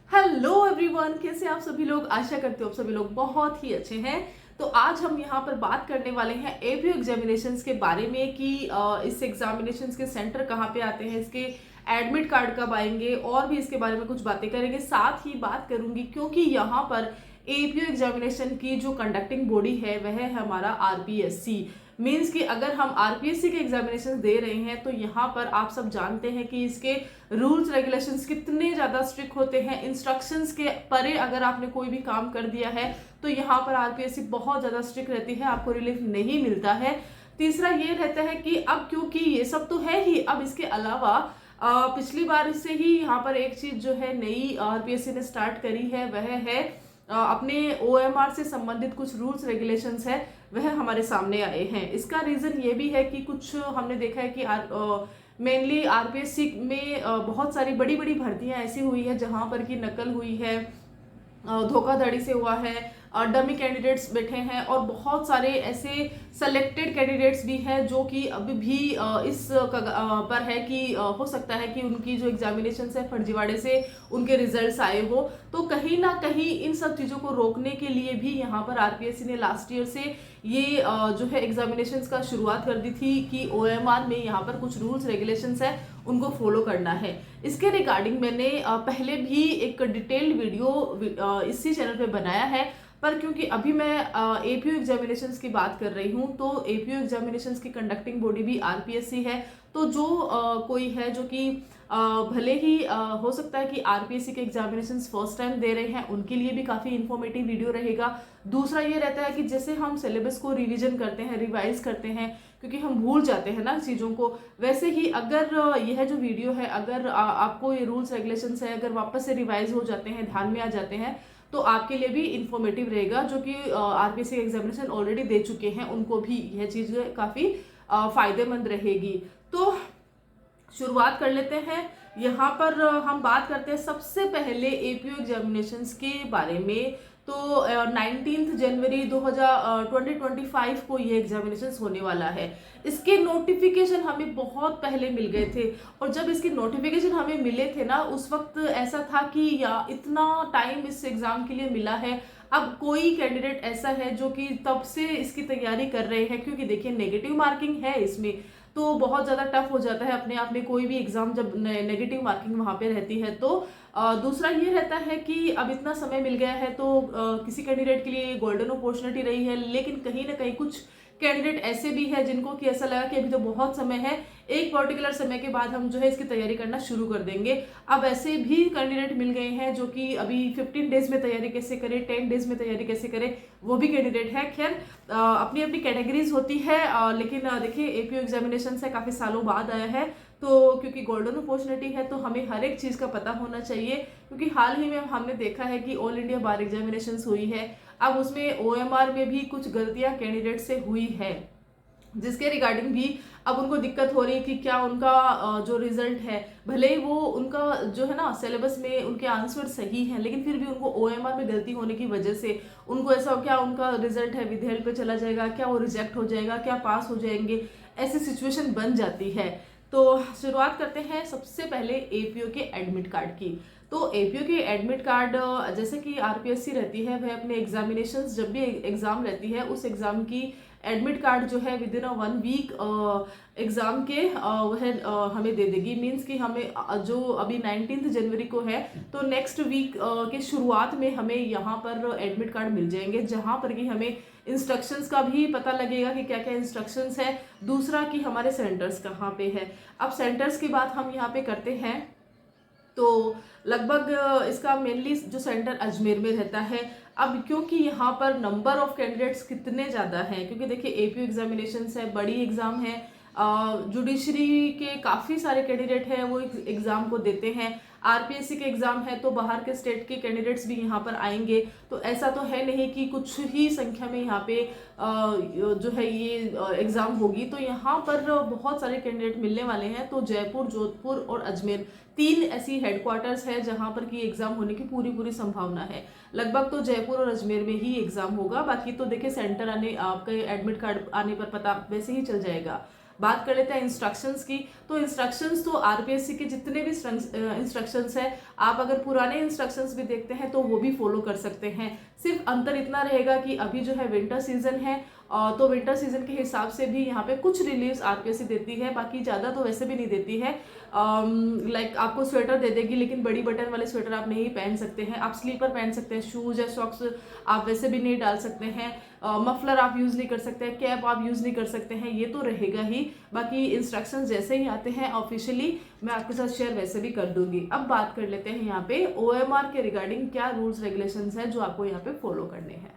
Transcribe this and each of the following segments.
Hello everyone, कैसे आप सभी लोग। आशा करते हो आप सभी लोग बहुत ही अच्छे हैं। तो आज हम यहाँ पर बात करने वाले हैं एपीयू एग्जामिनेशंस के बारे में कि इस एग्जामिनेशंस के सेंटर कहाँ पे आते हैं, इसके एडमिट कार्ड कब आएंगे और भी इसके बारे में कुछ बातें करेंगे। साथ ही बात करूंगी क्योंकि यहाँ पर एपीयू एग्जामिनेशन की जो कंडक्टिंग बॉडी है वह है हमारा आरपीएससी। मीन्स कि अगर हम आरपीएससी के एग्जामिनेशन दे रहे हैं तो यहाँ पर आप सब जानते हैं कि इसके रूल्स रेगुलेशंस कितने ज़्यादा स्ट्रिक्ट होते हैं। इंस्ट्रक्शंस के परे अगर आपने कोई भी काम कर दिया है तो यहाँ पर आरपीएससी बहुत ज़्यादा स्ट्रिक्ट रहती है, आपको रिलीफ नहीं मिलता है। तीसरा ये रहता है कि अब क्योंकि ये सब तो है ही, अब इसके अलावा पिछली बार से ही यहाँ पर एक चीज़ जो है नई आरपीएससी ने स्टार्ट करी है वह है अपने ओएमआर से संबंधित कुछ रूल्स रेगुलेशंस है वह हमारे सामने आए हैं। इसका रीज़न ये भी है कि कुछ हमने देखा है कि मेनली आरपीएससी में बहुत सारी बड़ी बड़ी भर्तियां ऐसी हुई है जहां पर की नकल हुई है, धोखाधड़ी से हुआ है, डमी कैंडिडेट्स बैठे हैं और बहुत सारे ऐसे सेलेक्टेड कैंडिडेट्स भी हैं जो कि अभी भी इस पर है कि हो सकता है कि उनकी जो एग्जामिनेशन है फर्जीवाड़े से उनके रिजल्ट्स आए हो। तो कहीं ना कहीं इन सब चीज़ों को रोकने के लिए भी यहाँ पर आरपीएससी ने लास्ट ईयर से ये जो है एग्जामिनेशंस का शुरुआत कर दी थी कि ओएमआर में यहाँ पर कुछ रूल्स रेगुलेशंस है उनको फॉलो करना है। इसके रिगार्डिंग मैंने पहले भी एक डिटेल्ड वीडियो इसी चैनल पे बनाया है, पर क्योंकि अभी मैं एपीयू एग्जामिनेशंस की बात कर रही हूँ तो एपीयू एग्जामिनेशंस की कंडक्टिंग बॉडी भी आरपीएससी है। तो जो कोई है जो कि भले ही हो सकता है कि आरपीएससी के एग्जामिनेशंस फर्स्ट टाइम दे रहे हैं उनके लिए भी काफ़ी इन्फॉर्मेटिव वीडियो रहेगा। दूसरा ये रहता है कि जैसे हम सिलेबस को रिवीजन करते हैं, रिवाइज करते हैं, क्योंकि हम भूल जाते हैं ना चीज़ों को, वैसे ही अगर यह जो वीडियो है अगर आपको ये रूल्स रेगुलेशंस है अगर वापस से रिवाइज हो जाते हैं, ध्यान में आ जाते हैं, तो आपके लिए भी इंफॉर्मेटिव रहेगा। जो कि आरपीएससी एग्जामिनेशन ऑलरेडी दे चुके हैं उनको भी यह चीज़ काफ़ी फायदेमंद रहेगी। तो शुरुआत कर लेते हैं। यहाँ पर हम बात करते हैं सबसे पहले एपीयू एग्जामिनेशंस के बारे में। तो 19 जनवरी 2025 को ये एग्जामिनेशंस होने वाला है। इसके नोटिफिकेशन हमें बहुत पहले मिल गए थे और जब इसके नोटिफिकेशन हमें मिले थे ना उस वक्त ऐसा था कि या इतना टाइम इस एग्ज़ाम के लिए मिला है। अब कोई कैंडिडेट ऐसा है जो कि तब से इसकी तैयारी कर रहे हैं, क्योंकि देखिए नेगेटिव मार्किंग है इसमें तो बहुत ज़्यादा टफ हो जाता है अपने आप में कोई भी एग्ज़ाम जब नेगेटिव मार्किंग वहाँ पे रहती है। तो दूसरा ये रहता है कि अब इतना समय मिल गया है तो किसी कैंडिडेट के लिए गोल्डन अपॉर्चुनिटी रही है, लेकिन कहीं ना कहीं कुछ कैंडिडेट ऐसे भी है जिनको कि ऐसा लगा कि अभी तो बहुत समय है, एक पर्टिकुलर समय के बाद हम जो है इसकी तैयारी करना शुरू कर देंगे। अब ऐसे भी कैंडिडेट मिल गए हैं जो कि अभी 15 डेज में तैयारी कैसे करें, 10 डेज में तैयारी कैसे करें, वो भी कैंडिडेट है। खैर अपनी अपनी कैटेगरीज होती है, लेकिन देखिए एपीयू एग्जामिनेशन से काफ़ी सालों बाद आया है तो क्योंकि गोल्डन अपॉर्चुनिटी है तो हमें हर एक चीज़ का पता होना चाहिए। क्योंकि हाल ही में हमने देखा है कि ऑल इंडिया बार एग्जामिनेशंस हुई है, अब उसमें ओएमआर में भी कुछ गलतियां कैंडिडेट से हुई है जिसके रिगार्डिंग भी अब उनको दिक्कत हो रही है कि क्या उनका जो रिजल्ट है, भले ही वो उनका जो है ना सिलेबस में उनके आंसर सही हैं लेकिन फिर भी उनको ओएमआर में गलती होने की वजह से उनको ऐसा हो क्या उनका रिजल्ट है विदहेल्ड पे चला जाएगा, क्या वो रिजेक्ट हो जाएगा, क्या पास हो जाएंगे, ऐसी सिचुएशन बन जाती है। तो शुरुआत करते हैं सबसे पहले एपीयू के एडमिट कार्ड की। तो एपीयू के एडमिट कार्ड जैसे कि आरपीएससी रहती है वह अपने एग्जामिनेशंस जब भी एग्जाम रहती है उस एग्जाम की एडमिट कार्ड जो है विद इन 1 वीक एग्जाम के वह हमें दे देगी। मीन्स कि हमें जो अभी 19 जनवरी को है तो नेक्स्ट वीक के शुरुआत में हमें यहाँ पर एडमिट कार्ड मिल जाएंगे जहाँ पर कि हमें इंस्ट्रक्शंस का भी पता लगेगा कि क्या क्या इंस्ट्रक्शंस है। दूसरा कि हमारे सेंटर्स कहाँ पे है। अब सेंटर्स की बात हम यहाँ पे करते हैं तो लगभग इसका मेनली जो सेंटर अजमेर में रहता है। अब क्योंकि यहाँ पर नंबर ऑफ कैंडिडेट्स कितने ज़्यादा हैं, क्योंकि देखिए एपीयू एग्जामिनेशंस है, बड़ी एग्ज़ाम है, जुडिशरी के काफ़ी सारे कैंडिडेट हैं वो एग्ज़ाम को देते हैं। आरपीएससी के एग्ज़ाम है तो बाहर के स्टेट के कैंडिडेट्स भी यहाँ पर आएंगे, तो ऐसा तो है नहीं कि कुछ ही संख्या में यहाँ पे जो है ये एग्ज़ाम होगी। तो यहाँ पर बहुत सारे कैंडिडेट मिलने वाले हैं। तो जयपुर, जोधपुर और अजमेर 3 ऐसी हेडक्वार्टर्स है जहाँ पर कि एग्ज़ाम होने की पूरी संभावना है। लगभग तो जयपुर और अजमेर में ही एग्ज़ाम होगा, बाकी तो देखिए सेंटर आने आपके एडमिट कार्ड आने पर पता वैसे ही चल जाएगा। बात कर लेते हैं इंस्ट्रक्शंस की। तो इंस्ट्रक्शंस तो आरपीएससी के जितने भी इंस्ट्रक्शंस है, आप अगर पुराने इंस्ट्रक्शंस भी देखते हैं तो वो भी फॉलो कर सकते हैं। सिर्फ अंतर इतना रहेगा कि अभी जो है विंटर सीजन है, तो विंटर सीजन के हिसाब से भी यहाँ पे कुछ रिलीव्स आरपीएससी देती है, बाकी ज़्यादा तो वैसे भी नहीं देती है। लाइक आपको स्वेटर दे देगी, लेकिन बड़ी बटन वाले स्वेटर आप नहीं पहन सकते हैं। आप स्लीपर पहन सकते हैं, शूज या सॉक्स आप वैसे भी नहीं डाल सकते हैं, मफलर आप यूज़ नहीं कर सकते हैं, कैप आप यूज़ नहीं कर सकते हैं, ये तो रहेगा ही। बाकी इंस्ट्रक्शंस जैसे ही आते हैं ऑफिशियली मैं आपके साथ शेयर वैसे भी कर दूंगी। अब बात कर लेते हैं यहाँ पे ओएमआर के रिगार्डिंग क्या रूल्स रेगुलेशंस हैं जो आपको यहाँ पे फॉलो करने हैं।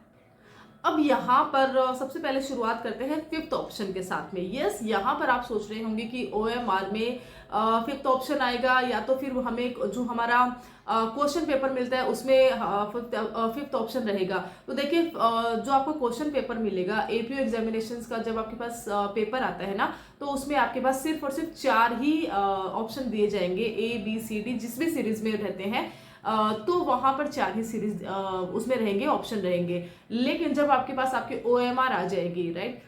अब यहाँ पर सबसे पहले शुरुआत करते हैं फिफ्थ ऑप्शन के साथ में। यस, यहाँ पर आप सोच रहे होंगे कि ओएमआर में फिफ्थ ऑप्शन आएगा या तो फिर हमें जो हमारा क्वेश्चन पेपर मिलता है उसमें फिफ्थ ऑप्शन रहेगा। तो देखिए, जो आपको क्वेश्चन पेपर मिलेगा एपीयू एग्जामिनेशंस का, जब आपके पास पेपर आता है ना, तो उसमें आपके पास सिर्फ और सिर्फ 4 ही ऑप्शन दिए जाएंगे, ए बी सी डी जिस भी सीरीज में रहते हैं। तो वहां पर 4 ही सीरीज उसमें रहेंगे, ऑप्शन रहेंगे। लेकिन जब आपके पास आपके ओएमआर आ जाएगी, राइट,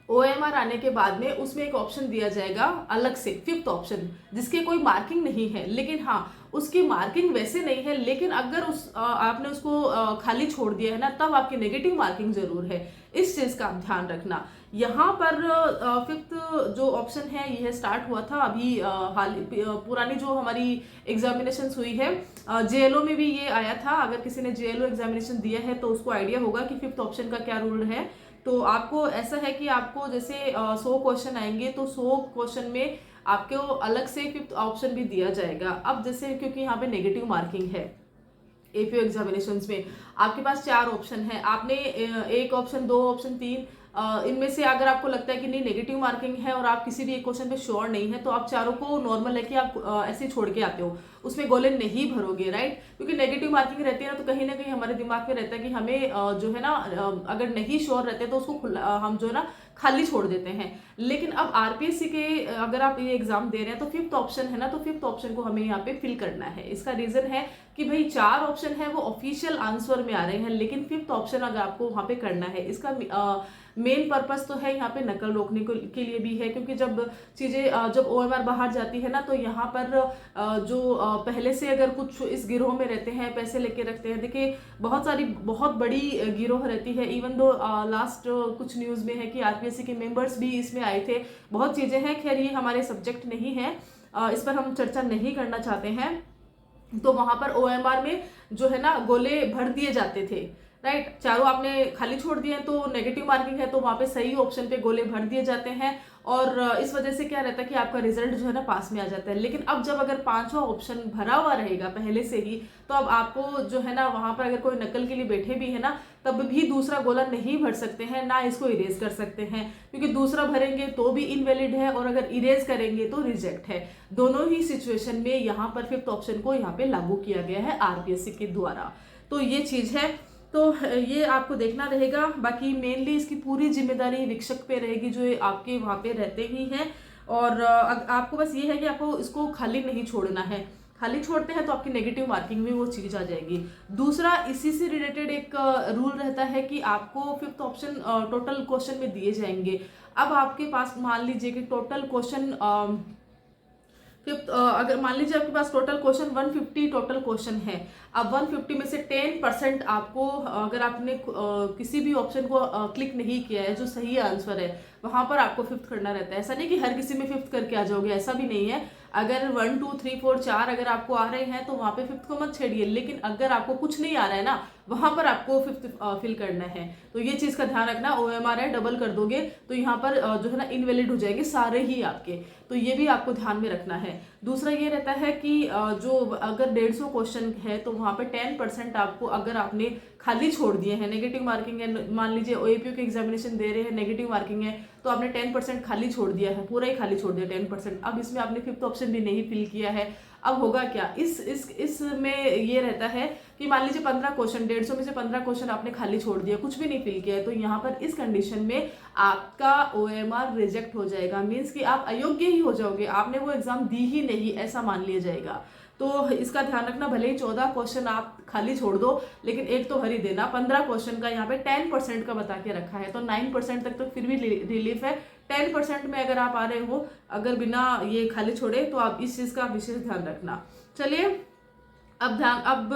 ओएमआर आने के बाद में उसमें एक ऑप्शन दिया जाएगा अलग से, फिफ्थ ऑप्शन, जिसके कोई मार्किंग नहीं है, लेकिन हाँ उसकी मार्किंग वैसे नहीं है, लेकिन अगर आपने उसको खाली छोड़ दिया है ना, तब आपकी नेगेटिव मार्किंग जरूर है। इस चीज का आप ध्यान रखना। यहाँ पर फिफ्थ जो ऑप्शन है यह स्टार्ट हुआ था अभी पुरानी जो हमारी एग्जामिनेशन हुई है, जेएलओ में भी ये आया था। अगर किसी ने जेएलओ एग्जामिनेशन दिया है तो उसको आइडिया होगा कि फिफ्थ ऑप्शन का क्या रूल है। तो आपको ऐसा है कि आपको जैसे 100 क्वेश्चन आएंगे तो 100 क्वेश्चन में आपको अलग से फिफ्थ ऑप्शन भी दिया जाएगा। अब जैसे क्योंकि यहाँ पे नेगेटिव मार्किंग है एपीयू एग्जामिनेशंस में, आपके पास 4 ऑप्शन है, आपने 1 ऑप्शन 2 ऑप्शन 3 इनमें से अगर आपको लगता है कि नहीं नेगेटिव मार्किंग है और आप किसी भी एक क्वेश्चन पे श्योर नहीं है, तो आप चारों को नॉर्मल है कि आप ऐसे छोड़ के आते हो, उसमें गोले नहीं भरोगे, राइट। क्योंकि नेगेटिव मार्किंग रहती है ना, तो कहीं ना कहीं हमारे दिमाग में रहता है कि हमें जो है ना, अगर नहीं श्योर रहते तो उसको हम जो है ना खाली छोड़ देते हैं। लेकिन अब आरपीएससी के अगर आप ये एग्जाम दे रहे हैं तो फिफ्थ ऑप्शन है ना, तो फिफ्थ ऑप्शन को हमें यहाँ पे फिल करना है। इसका रीजन है कि भाई 4 ऑप्शन है वो ऑफिशियल आंसर में आ रहे हैं, लेकिन फिफ्थ ऑप्शन अगर आपको वहां पे करना है, इसका मेन पर्पस तो है यहाँ पे नकल रोकने के लिए भी है। क्योंकि जब चीजें जब ओएमआर बाहर जाती है ना, तो यहाँ पर जो पहले से अगर कुछ इस गिरोह में रहते हैं, पैसे लेके रखते हैं, देखिए बहुत बड़ी गिरोह रहती है। इवन दो लास्ट कुछ न्यूज में है कि आरपीएससी के मेंबर्स भी इसमें आए थे, बहुत चीजें हैं। खैर ये हमारे सब्जेक्ट नहीं है, इस पर हम चर्चा नहीं करना चाहते हैं। तो वहां पर ओएमआर में जो है ना गोले भर दिए जाते थे, राइट। चारों आपने खाली छोड़ दिए तो नेगेटिव मार्किंग है, तो वहां पे सही ऑप्शन पे गोले भर दिए जाते हैं और इस वजह से क्या रहता है कि आपका रिजल्ट जो है ना पास में आ जाता है। लेकिन अब जब अगर 5वां ऑप्शन भरा हुआ रहेगा पहले से ही, तो अब आपको जो है ना वहां पर अगर कोई नकल के लिए बैठे भी है ना, तब भी दूसरा गोला नहीं भर सकते हैं, ना इसको इरेज कर सकते हैं, क्योंकि दूसरा भरेंगे तो भी इनवैलिड है और अगर इरेज करेंगे तो रिजेक्ट है। दोनों ही सिचुएशन में यहाँ पर फिफ्थ ऑप्शन को यहाँ पे लागू किया गया है आरपीएससी के द्वारा। तो ये चीज है, तो ये आपको देखना रहेगा। बाकी मेनली इसकी पूरी जिम्मेदारी शिक्षक पे रहेगी जो आपके वहाँ पे रहते ही हैं। और आपको बस ये है कि आपको इसको खाली नहीं छोड़ना है, खाली छोड़ते हैं तो आपकी नेगेटिव मार्किंग में वो चीज आ जाएगी। दूसरा इसी से रिलेटेड एक रूल रहता है कि आपको फिफ्थ ऑप्शन टोटल क्वेश्चन में दिए जाएंगे। अब आपके पास मान लीजिए कि टोटल क्वेश्चन अगर मान लीजिए आपके पास टोटल क्वेश्चन 150 टोटल क्वेश्चन है, अब 150 में से 10% आपको, अगर आपने किसी भी ऑप्शन को क्लिक नहीं किया है जो सही आंसर है, वहां पर आपको फिफ्थ करना रहता है। ऐसा नहीं कि हर किसी में फिफ्थ करके आ जाओगे, ऐसा भी नहीं है। अगर 1 2 3 4 4 अगर आपको आ रहे हैं तो वहां पे फिफ्थ को मत छेड़िए, लेकिन अगर आपको कुछ नहीं आ रहा है ना, वहां पर आपको फिफ्थ फिल करना है। तो ये चीज का ध्यान रखना। ओएमआर है डबल कर दोगे तो यहाँ पर जो है ना इनवैलिड हो जाएंगे सारे ही आपके, तो ये भी आपको ध्यान में रखना है। दूसरा ये रहता है कि जो अगर 150 क्वेश्चन है तो वहां पर 10% आपको, अगर आपने खाली छोड़ दिए हैं, नेगेटिव मार्किंग है, मान लीजिए ओएपीयू के एग्जामिनेशन दे रहे हैं, नेगेटिव मार्किंग है, तो आपने 10% खाली छोड़ दिया है, पूरा ही खाली छोड़ दिया 10%। अब इसमें आपने फिफ्थ ऑप्शन भी नहीं फिल किया है, अब होगा क्या? इसमें ये रहता है कि मान लीजिए 15 क्वेश्चन, 150 में से 15 क्वेश्चन आपने खाली छोड़ दिया, कुछ भी नहीं फिल किया है, तो यहाँ पर इस कंडीशन में आपका ओएमआर रिजेक्ट हो जाएगा। मीन्स कि आप अयोग्य ही हो जाओगे, आपने वो एग्जाम दी ही नहीं, ऐसा मान लिया जाएगा। तो इसका ध्यान रखना। भले ही 14 क्वेश्चन आप खाली छोड़ दो, लेकिन एक तो भर देना। 15 क्वेश्चन का यहाँ पे 10% का बता के रखा है, तो 9% तक तो फिर भी रिलीफ है, 10% में अगर आप आ रहे हो, अगर बिना ये खाली छोड़े, तो आप इस चीज़ का विशेष ध्यान रखना। चलिए अब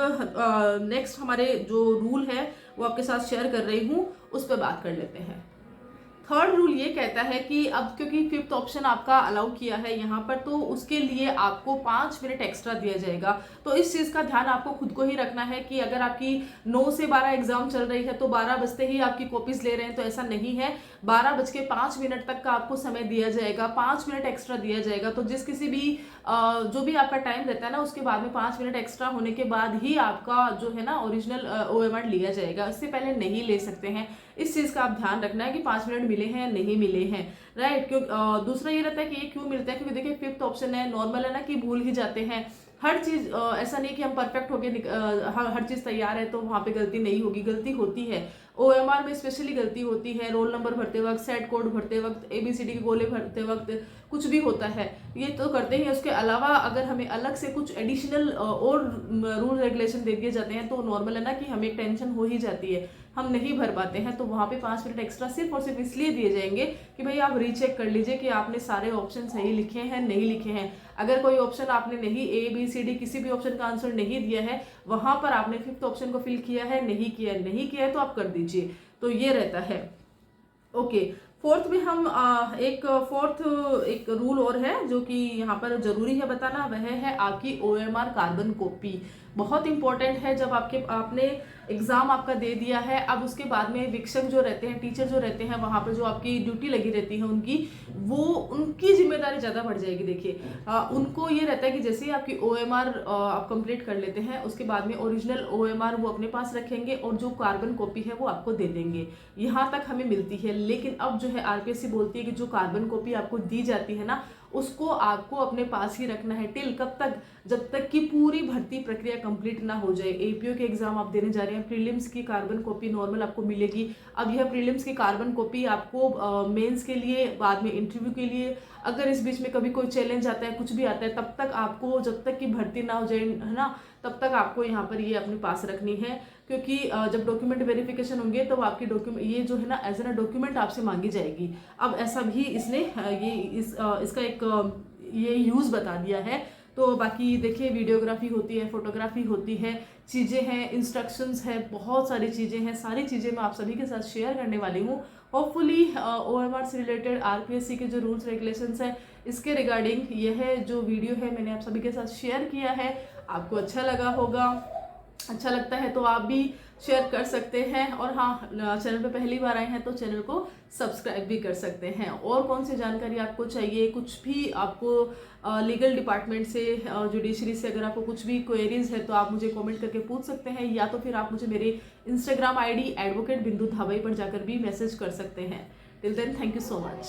नेक्स्ट हमारे जो रूल है वो आपके साथ शेयर कर रही हूँ, उस पर बात कर लेते हैं। थर्ड रूल ये कहता है कि अब क्योंकि फिफ्थ ऑप्शन आपका अलाउ किया है यहाँ पर, तो उसके लिए आपको 5 मिनट एक्स्ट्रा दिया जाएगा। तो इस चीज़ का ध्यान आपको खुद को ही रखना है कि अगर आपकी 9 से 12 एग्जाम चल रही है तो 12 बजते ही आपकी कॉपीज ले रहे हैं, तो ऐसा नहीं है। 12:05 तक का आपको समय दिया जाएगा, 5 मिनट एक्स्ट्रा दिया जाएगा। तो जिस किसी भी जो भी आपका टाइम रहता है ना, उसके बाद में 5 मिनट एक्स्ट्रा होने के बाद ही आपका जो है ना ओरिजिनल OMR लिया जाएगा, इससे पहले नहीं ले सकते हैं। इस चीज़ का आप ध्यान रखना है कि 5 मिनट मिले हैं या नहीं मिले हैं, राइट। क्यों दूसरा ये रहता है कि ये क्यों मिलता है, क्योंकि देखिए फिफ्थ ऑप्शन है, नॉर्मल है ना कि भूल ही जाते हैं हर चीज़। ऐसा नहीं कि हम परफेक्ट हो गए, हर चीज़ तैयार है तो वहाँ पे गलती नहीं होगी, गलती होती है। OMR में स्पेशली गलती होती है, रोल नंबर भरते वक्त, सेट कोड भरते वक्त, ABCD के गोले भरते वक्त, कुछ भी होता है, ये तो करते ही। उसके अलावा अगर हमें अलग से कुछ एडिशनल और रूल रेगुलेशन दे दिए जाते हैं तो नॉर्मल है ना कि हमें टेंशन हो ही जाती है, हम नहीं भर पाते हैं। तो वहाँ पे 5 मिनट एक्स्ट्रा सिर्फ और सिर्फ इसलिए दिए जाएंगे कि भाई आप रीचेक कर लीजिए कि आपने सारे ऑप्शन सही लिखे हैं नहीं लिखे हैं। अगर कोई ऑप्शन आपने नहीं, ABCD किसी भी ऑप्शन का आंसर नहीं दिया है, वहाँ पर आपने फिफ्थ ऑप्शन को फिल किया है नहीं किया है तो आप कर दीजिए। तो ये रहता है। ओके, फोर्थ में हम एक रूल और है जो कि यहाँ पर जरूरी है बताना, वह है आपकी OMR कार्बन कॉपी। बहुत इंपॉर्टेंट है। जब आपने एग्जाम आपका दे दिया है, अब उसके बाद में शिक्षक जो रहते हैं, टीचर जो रहते हैं, वहाँ पर जो आपकी ड्यूटी लगी रहती है उनकी जिम्मेदारी ज़्यादा बढ़ जाएगी। देखिए उनको ये रहता है कि जैसे ही आपकी OMR आप कंप्लीट कर लेते हैं, उसके बाद में ओरिजिनल OMR वो अपने पास रखेंगे और जो कार्बन कॉपी है वो आपको दे देंगे। यहाँ तक हमें मिलती है। लेकिन अब जो है RPSC बोलती है कि जो कार्बन कॉपी आपको दी जाती है ना, उसको आपको अपने पास ही रखना है। टिल कब तक? जब तक कि पूरी भर्ती प्रक्रिया कंप्लीट ना हो जाए। APO के एग्जाम आप देने जा रहे हैं, प्रीलिम्स की कार्बन कॉपी नॉर्मल आपको मिलेगी। अब यह प्रीलिम्स की कार्बन कॉपी आपको मेंस के लिए, बाद में इंटरव्यू के लिए, अगर इस बीच में कभी कोई चैलेंज आता है, कुछ भी आता है, तब तक आपको, जब तक कि भर्ती ना हो जाए, है ना, तब तक आपको यहाँ पर ये अपने पास रखनी है। क्योंकि जब डॉक्यूमेंट वेरिफिकेशन होंगे तो आपकी डॉक्यूमेंट ये जो है ना एज एन डॉक्यूमेंट आपसे मांगी जाएगी। अब ऐसा भी इसने इसका एक ये यूज़ बता दिया है। तो बाकी देखिए, वीडियोग्राफी होती है, फोटोग्राफी होती है, चीज़ें हैं, इंस्ट्रक्शंस है, बहुत सारी चीज़ें हैं। सारी चीज़ें मैं आप सभी के साथ शेयर करने वाली हूँ। होपफुली OMR से रिलेटेड RPSC के जो रूल्स रेगुलेशंस है, इसके रिगार्डिंग यह जो वीडियो है मैंने आप सभी के साथ शेयर किया है, आपको अच्छा लगा होगा। अच्छा लगता है तो आप भी शेयर कर सकते हैं। और हाँ, चैनल पे पहली बार आए हैं तो चैनल को सब्सक्राइब भी कर सकते हैं। और कौन सी जानकारी आपको चाहिए, कुछ भी आपको लीगल डिपार्टमेंट से, जुडिशरी से अगर आपको कुछ भी क्वेरीज है तो आप मुझे कमेंट करके पूछ सकते हैं, या तो फिर आप मुझे मेरे Instagram ID एडवोकेट बिंदु धाबई पर जाकर भी मैसेज कर सकते हैं। Till then, thank you so much.